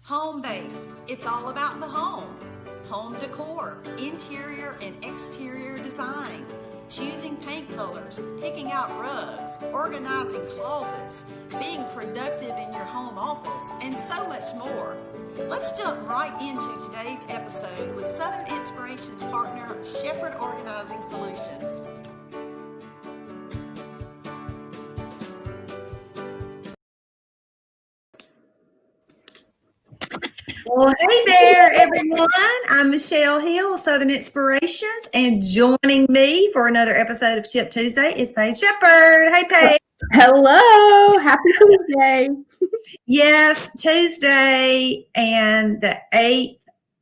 Home Base, it's all about the home. Home decor, interior and exterior design, choosing paint colors, picking out rugs, organizing closets, being productive in your home office, and so much more. Let's jump right into today's episode with Southern Inspirations partner, Shepherd Organizing Solutions. Well, hey there, everyone. I'm Michelle Hill, Southern Inspirations, and joining me for another episode of Tip Tuesday is Paige Shepherd. Hey, Paige. Hello. Happy Tuesday. Yes, Tuesday and the 8th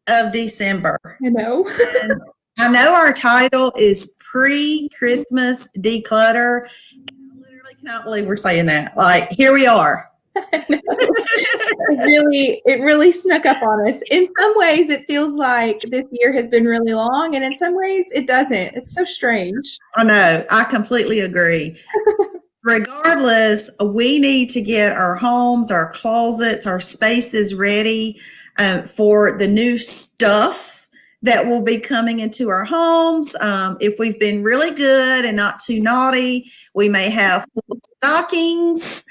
of December. I know. And I know our title is Pre-Christmas Declutter. And I literally cannot believe we're saying that. Like, here we are. It really snuck up on us. In some ways, it feels like this year has been really long, and in some ways, it doesn't. It's so strange. I know. I completely agree. Regardless, we need to get our homes, our closets, our spaces ready for the new stuff that will be coming into our homes. If we've been really good and not too naughty, we may have full stockings.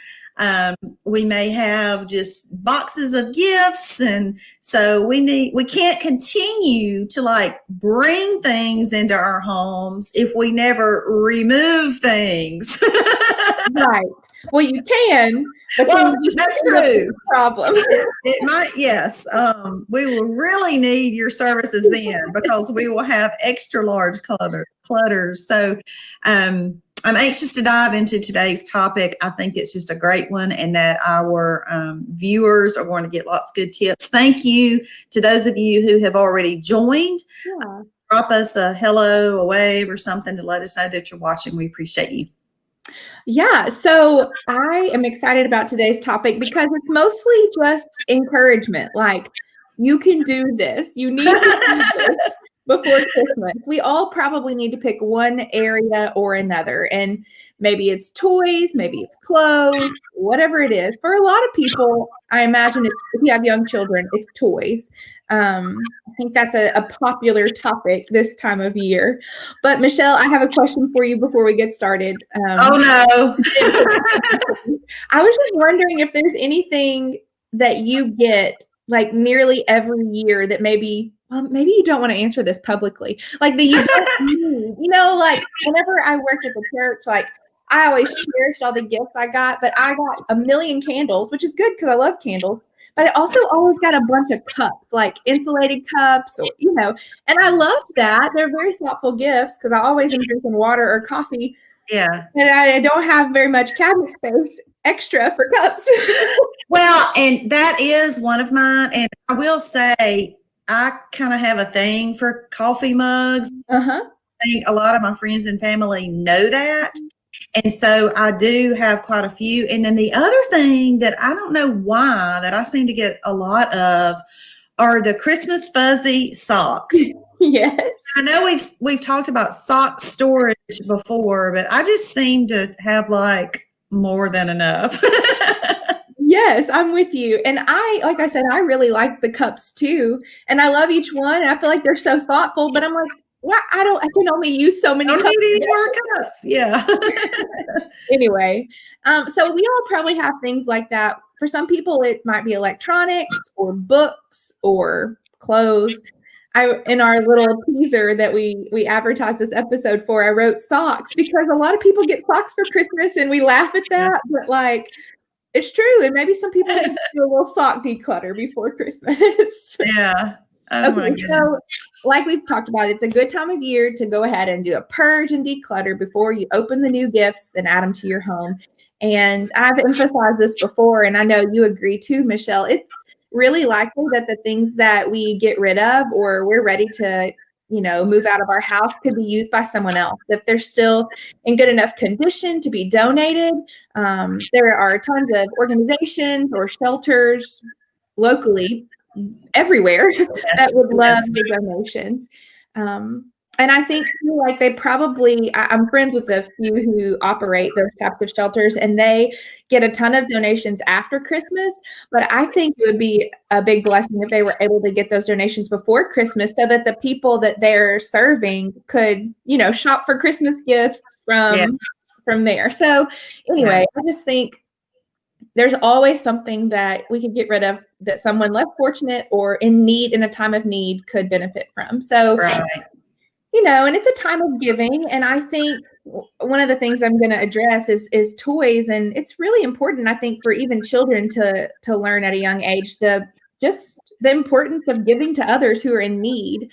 We may have just boxes of gifts, and so we can't continue to like bring things into our homes if we never remove things. Right. Well, you can. But well, that's true. Problem. It might, yes. We will really need your services then because we will have extra large clutters. So, I'm anxious to dive into today's topic. I think it's just a great one, and that our viewers are going to get lots of good tips. Thank you to those of you who have already joined. Yeah. Drop us a hello, a wave, or something to let us know that you're watching. We appreciate you. Yeah, so I am excited about today's topic because it's mostly just encouragement. Like, you can do this. You need to do this before Christmas. We all probably need to pick one area or another. And maybe it's toys, maybe it's clothes, whatever it is. For a lot of people, I imagine if you have young children, it's toys. I think that's a popular topic this time of year. But Michelle, I have a question for you before we get started. Oh, no. I was just wondering if there's anything that you get like nearly every year that maybe you don't want to answer this publicly, like that you don't need, like whenever I worked at the church, like I always cherished all the gifts I got, but I got a million candles, which is good because I love candles, but I also always got a bunch of cups, like insulated cups, or, and I loved that. They're very thoughtful gifts because I always am drinking water or coffee. Yeah. And I don't have very much cabinet space extra for cups. Well, and that is one of mine. And I will say, I kind of have a thing for coffee mugs. Uh-huh. I think a lot of my friends and family know that. And so I do have quite a few. And then the other thing that I don't know why that I seem to get a lot of are the Christmas fuzzy socks. Yes. I know we've talked about sock storage before, but I just seem to have like more than enough. Yes, I'm with you. And like I said, I really like the cups too. And I love each one. And I feel like they're so thoughtful, but I'm like, well, I can only use so many cups. Need any more cups. Yeah. Anyway, so we all probably have things like that. For some people, it might be electronics or books or clothes. In our little teaser that we advertised this episode for, I wrote socks because a lot of people get socks for Christmas and we laugh at that, but like, it's true. And maybe some people need to do a little sock declutter before Christmas. Yeah. Oh, okay, my goodness. So like we've talked about, it's a good time of year to go ahead and do a purge and declutter before you open the new gifts and add them to your home. And I've emphasized this before, and I know you agree too, Michelle. It's really likely that the things that we get rid of or we're ready to move out of our house could be used by someone else. If they're still in good enough condition to be donated, there are tons of organizations or shelters locally everywhere that would love the donations. And I think too, like they probably, I'm friends with a few who operate those types of shelters, and they get a ton of donations after Christmas. But I think it would be a big blessing if they were able to get those donations before Christmas, so that the people that they're serving could, shop for Christmas gifts Yeah. from there. So anyway, I just think there's always something that we could get rid of that someone less fortunate or in need, in a time of need, could benefit from. So, Right. and it's a time of giving. And I think one of the things I'm going to address is toys. And it's really important, I think, for even children to learn at a young age, the importance of giving to others who are in need.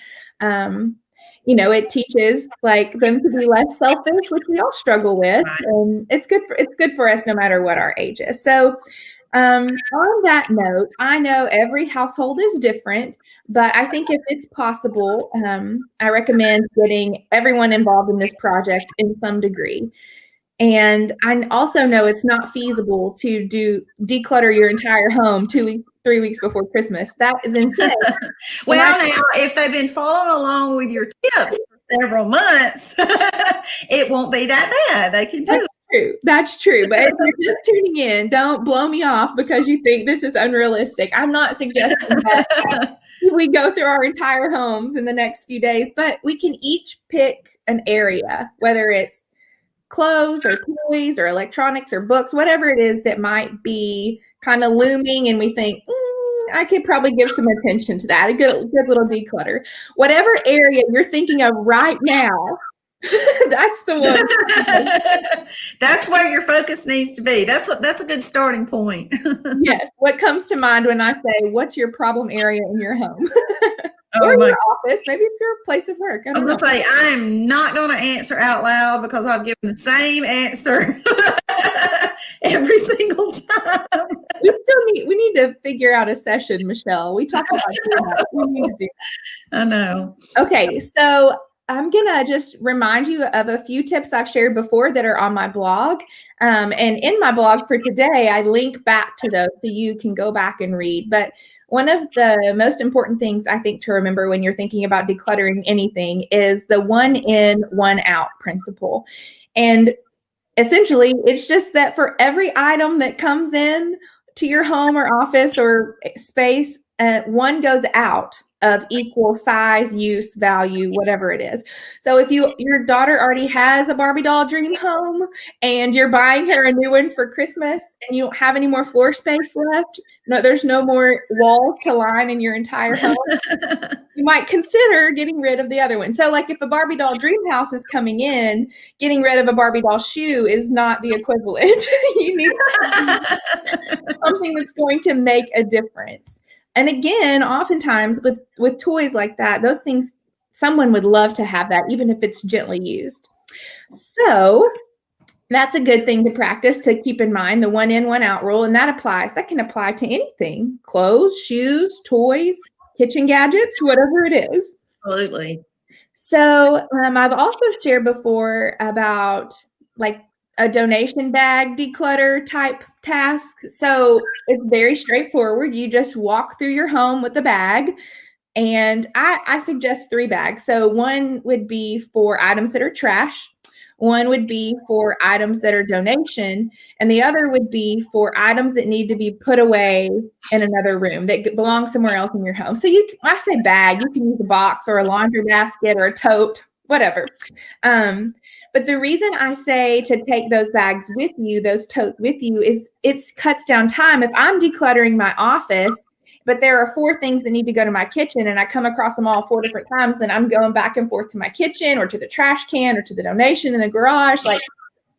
It teaches like them to be less selfish, which we all struggle with. Right. And it's good for us no matter what our age is. So on that note, I know every household is different, but I think if it's possible, I recommend getting everyone involved in this project in some degree. And I also know it's not feasible to declutter your entire home 2 weeks, 3 weeks before Christmas. That is insane. Well, now, if they've been following along with your tips for several months, it won't be that bad. They can do it. That's true. But if you're just tuning in, don't blow me off because you think this is unrealistic. I'm not suggesting that we go through our entire homes in the next few days, but we can each pick an area, whether it's clothes or toys or electronics or books, whatever it is that might be kind of looming, and we think, I could probably give some attention to that. A good little declutter. Whatever area you're thinking of right now, that's the one. That's where your focus needs to be. That's a good starting point. Yes. What comes to mind when I say, what's your problem area in your home? Oh, or your office, maybe your place of work. I was going to say, I am not going to answer out loud because I've given the same answer every single time. We need to figure out a session, Michelle. We talked about that. We need to do that. I know. Okay, so I'm going to just remind you of a few tips I've shared before that are on my blog. And in my blog for today, I link back to those so you can go back and read. But one of the most important things I think to remember when you're thinking about decluttering anything is the 1 in, 1 out principle. And essentially, it's just that for every item that comes in to your home or office or space, one goes out of equal size, use, value, whatever it is. So if your daughter already has a Barbie doll dream home and you're buying her a new one for Christmas and you don't have any more floor space left, there's no more walls to line in your entire home, you might consider getting rid of the other one. So like if a Barbie doll dream house is coming in, getting rid of a Barbie doll shoe is not the equivalent. You need something that's going to make a difference. And again, oftentimes with toys like that, those things, someone would love to have that, even if it's gently used. So that's a good thing to practice, to keep in mind, the 1 in, 1 out rule. And that can apply to anything: clothes, shoes, toys, kitchen gadgets, whatever it is. Absolutely. So I've also shared before about like a donation bag declutter type task. So it's very straightforward. You just walk through your home with a bag, and I suggest 3 bags. So one would be for items that are trash, one would be for items that are donation, and the other would be for items that need to be put away in another room that belong somewhere else in your home. So I say bag, you can use a box or a laundry basket or a tote, whatever. But the reason I say to take those bags with you, those totes with you, is it cuts down time. If I'm decluttering my office, but there are 4 things that need to go to my kitchen, and I come across them all 4 different times, and I'm going back and forth to my kitchen or to the trash can or to the donation in the garage. Like,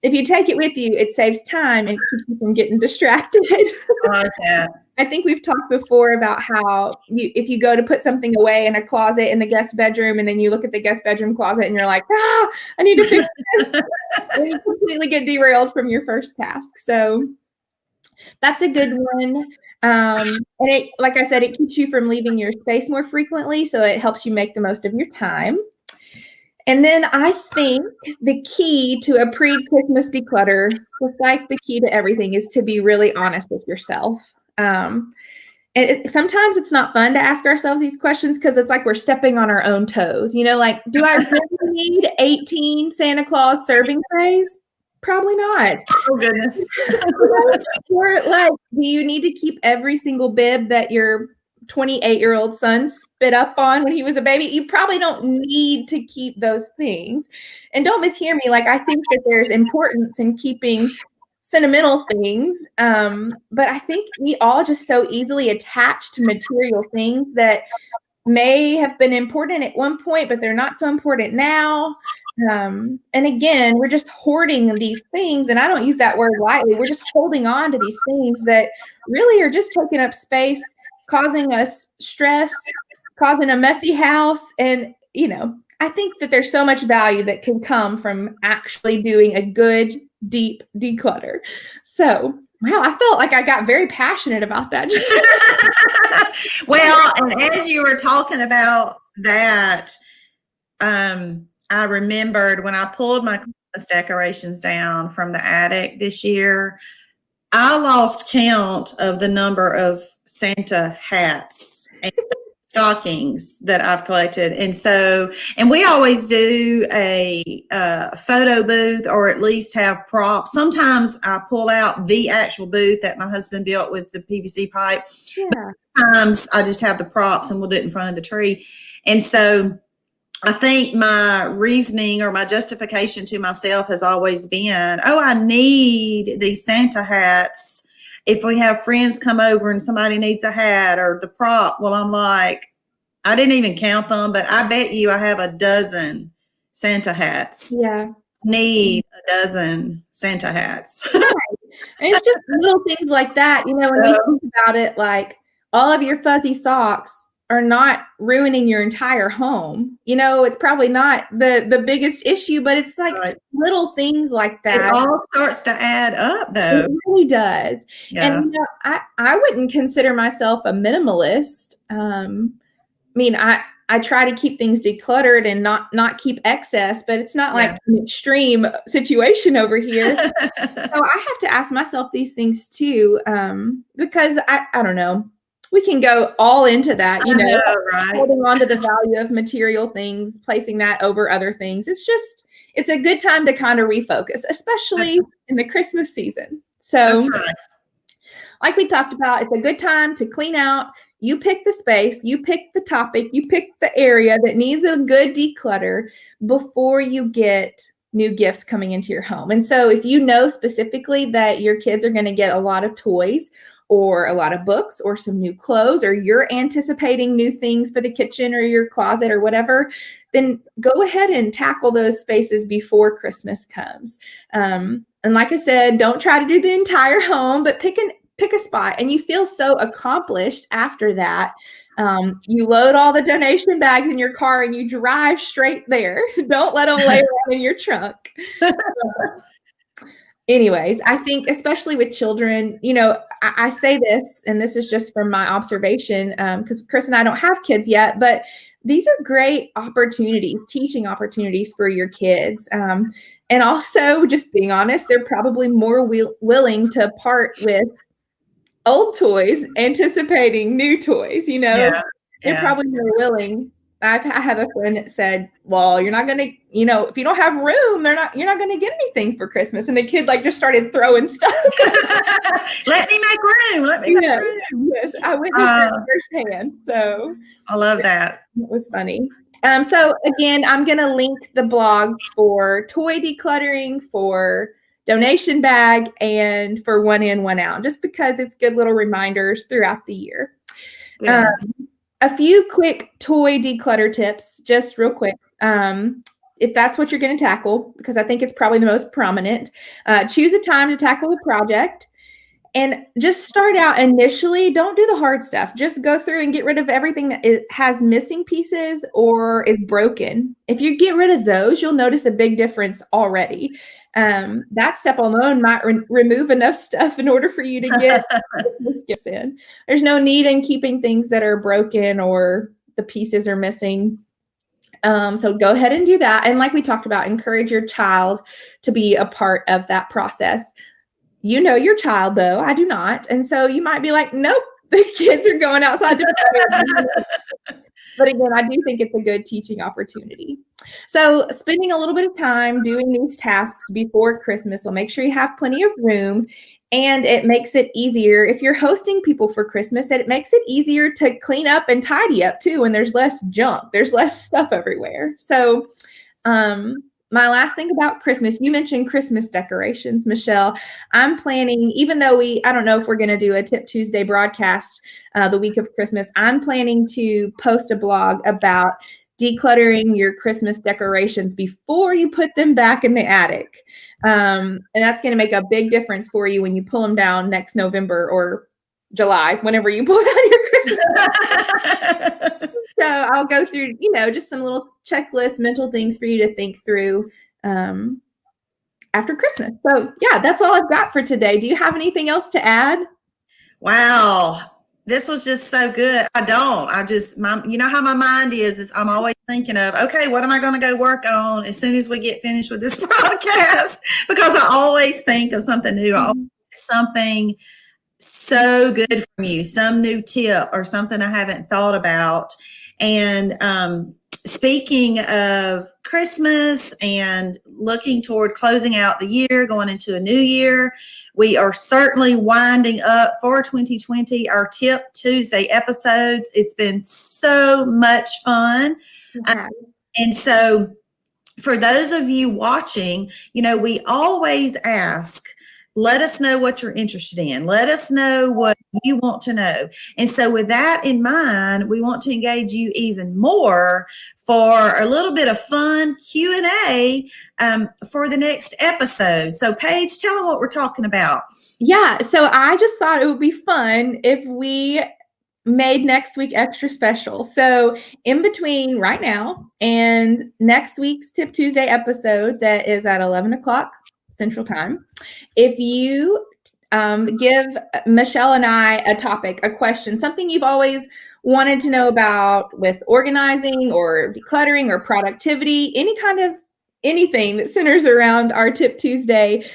if you take it with you, it saves time and keeps you from getting distracted. I like that. I think we've talked before about how if you go to put something away in a closet in the guest bedroom, and then you look at the guest bedroom closet and you're like, I need to fix this. And you completely get derailed from your first task. So that's a good one. And it, like I said, it keeps you from leaving your space more frequently. So it helps you make the most of your time. And then I think the key to a pre-Christmas declutter, just like the key to everything, is to be really honest with yourself. And sometimes it's not fun to ask ourselves these questions because it's like we're stepping on our own toes. Like, do I really need 18 Santa Claus serving trays? Probably not. Oh, goodness. Or like, do you need to keep every single bib that your 28-year-old son spit up on when he was a baby? You probably don't need to keep those things. And don't mishear me. Like, I think that there's importance in keeping sentimental things. But I think we all just so easily attach to material things that may have been important at one point, but they're not so important now. And again, we're just hoarding these things. And I don't use that word lightly. We're just holding on to these things that really are just taking up space, causing us stress, causing a messy house. And, I think that there's so much value that can come from actually doing a good, deep declutter. So, wow, I felt like I got very passionate about that. Well, and as you were talking about that, I remembered when I pulled my Christmas decorations down from the attic this year, I lost count of the number of Santa hats and stockings that I've collected. And we always do a photo booth, or at least have props. Sometimes I pull out the actual booth that my husband built with the PVC pipe. Yeah. Sometimes I just have the props and we'll do it in front of the tree. And so I think my reasoning or my justification to myself has always been, I need these Santa hats. If we have friends come over and somebody needs a hat or the prop, well, I'm like, I didn't even count them, but I bet you I have a dozen Santa hats. Yeah. Need a dozen Santa hats. And it's just little things like that. When we think about it, like all of your fuzzy socks are not ruining your entire home. It's probably not the biggest issue, but it's like little things like that. It all starts to add up, though. It really does. Yeah. And I wouldn't consider myself a minimalist. I try to keep things decluttered and not keep excess, but it's not like an extreme situation over here. So I have to ask myself these things too, because I don't know. We can go all into that, right? Holding on to the value of material things, placing that over other things. It's a good time to kind of refocus, especially in the Christmas season. So, that's right. Like we talked about, it's a good time to clean out. You pick the space, you pick the topic, you pick the area that needs a good declutter before you get new gifts coming into your home. And so if you know specifically that your kids are going to get a lot of toys or a lot of books or some new clothes, or you're anticipating new things for the kitchen or your closet or whatever, then go ahead and tackle those spaces before Christmas comes. And like I said, don't try to do the entire home, but pick a spot, and you feel so accomplished after that. You load all the donation bags in your car and you drive straight there. Don't let them lay around in your trunk. Anyways, I think especially with children, I say this, and this is just from my observation, because Chris and I don't have kids yet, but these are great opportunities, teaching opportunities for your kids. And also, just being honest, they're probably more willing to part with old toys, anticipating new toys, They're probably more willing. I have a friend that said, well, you're not going to, if you don't have room, you're not going to get anything for Christmas. And the kid just started throwing stuff. Let me make room. Let me make room. Yes, I witnessed it firsthand. So I love that. It was funny. So again, I'm going to link the blogs for toy decluttering, for donation bag, and for one in, one out, just because it's good little reminders throughout the year. Yeah. A few quick toy declutter tips, just real quick. If that's what you're going to tackle, because I think it's probably the most prominent, choose a time to tackle the project. And just start out initially. Don't do the hard stuff. Just go through and get rid of everything that has missing pieces or is broken. If you get rid of those, you'll notice a big difference already. That step alone might remove enough stuff in order for you to get gifts in. There's no need in keeping things that are broken or the pieces are missing. So go ahead and do that. And like we talked about, encourage your child to be a part of that process. You know your child, though. I do not. And so you might be like, nope, the kids are going outside to play. But again, I do think it's a good teaching opportunity. So spending a little bit of time doing these tasks before Christmas will make sure you have plenty of room, and it makes it easier. If you're hosting people for Christmas, it makes it easier to clean up and tidy up too, and there's less junk. There's less stuff everywhere. So my last thing about Christmas, you mentioned Christmas decorations, Michelle. I'm planning, even though I don't know if we're going to do a Tip Tuesday broadcast the week of Christmas, I'm planning to post a blog about decluttering your Christmas decorations before you put them back in the attic. And that's going to make a big difference for you when you pull them down next November or July, whenever you pull down your Christmas. So I'll go through, just some little checklist, mental things for you to think through after Christmas. So yeah, that's all I've got for today. Do you have anything else to add? Wow. This was just so good. I just, you know how my mind is I'm always thinking of, okay, what am I going to go work on as soon as we get finished with this broadcast? Because I always think of something new, something so good from you, some new tip or something I haven't thought about. And speaking of Christmas and looking toward closing out the year, going into a new year, we are certainly winding up for 2020 our Tip Tuesday episodes. It's been so much fun. Yeah. And so for those of you watching, we always ask, let us know what you're interested in. Let us know what you want to know. And so with that in mind, we want to engage you even more for a little bit of fun Q&A for the next episode. So Paige, tell them what we're talking about. Yeah, so I just thought it would be fun if we made next week extra special. So in between right now and next week's Tip Tuesday episode that is at 11 o'clock Central Time, if you give Michelle and I a topic, a question, something you've always wanted to know about with organizing or decluttering or productivity, anything that centers around our Tip Tuesday,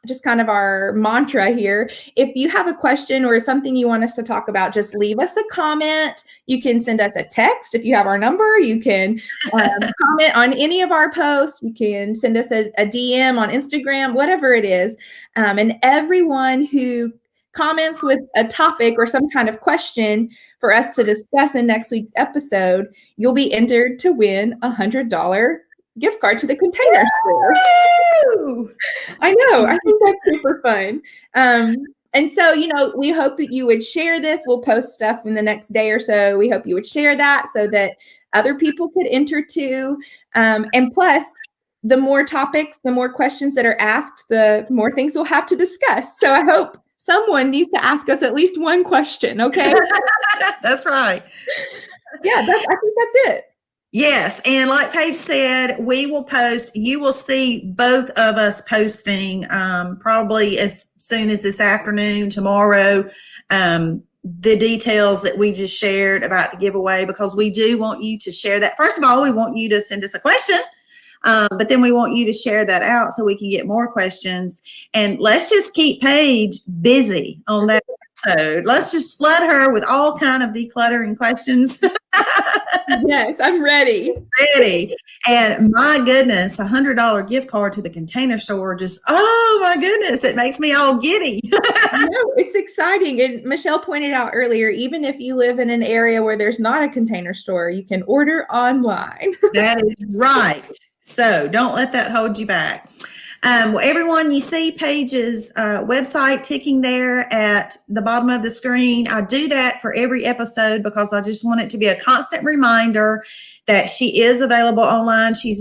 just kind of our mantra here. If you have a question or something you want us to talk about, just leave us a comment. You can send us a text if you have our number. You can comment on any of our posts. You can send us a DM on Instagram, whatever it is. And everyone who comments with a topic or some kind of question for us to discuss in next week's episode, you'll be entered to win $100 gift card to the Container Store. I know. I think that's super fun. And so, we hope that you would share this. We'll post stuff in the next day or so. We hope you would share that so that other people could enter too. And plus, the more topics, the more questions that are asked, the more things we'll have to discuss. So I hope someone needs to ask us at least one question. Okay. That's right. Yeah, I think that's it. Yes. And like Paige said, we will post, you will see both of us posting probably as soon as this afternoon, tomorrow, the details that we just shared about the giveaway, because we do want you to share that. First of all, we want you to send us a question, but then we want you to share that out so we can get more questions. And let's just keep Paige busy on that episode. Let's just flood her with all kind of decluttering questions. Yes, I'm ready. And my goodness, $100 gift card to the Container Store. Just, oh my goodness, it makes me all giddy. No, it's exciting. And Michelle pointed out earlier, even if you live in an area where there's not a Container Store, you can order online. That is right. So don't let that hold you back. Well, everyone, you see Paige's website ticking there at the bottom of the screen. I do that for every episode because I just want it to be a constant reminder that she is available online. She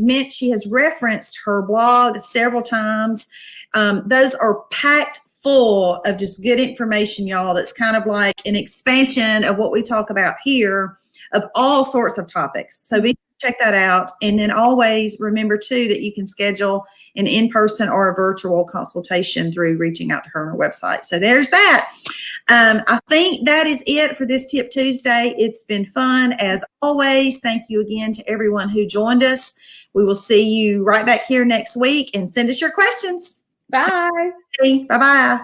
has referenced her blog several times. Those are packed full of just good information, y'all. That's kind of like an expansion of what we talk about here, of all sorts of topics. So be check that out. And then always remember too that you can schedule an in-person or a virtual consultation through reaching out to her on her website. So there's that. I think that is it for this Tip Tuesday. It's been fun as always. Thank you again to everyone who joined us. We will see you right back here next week, and send us your questions. Bye. Bye-bye.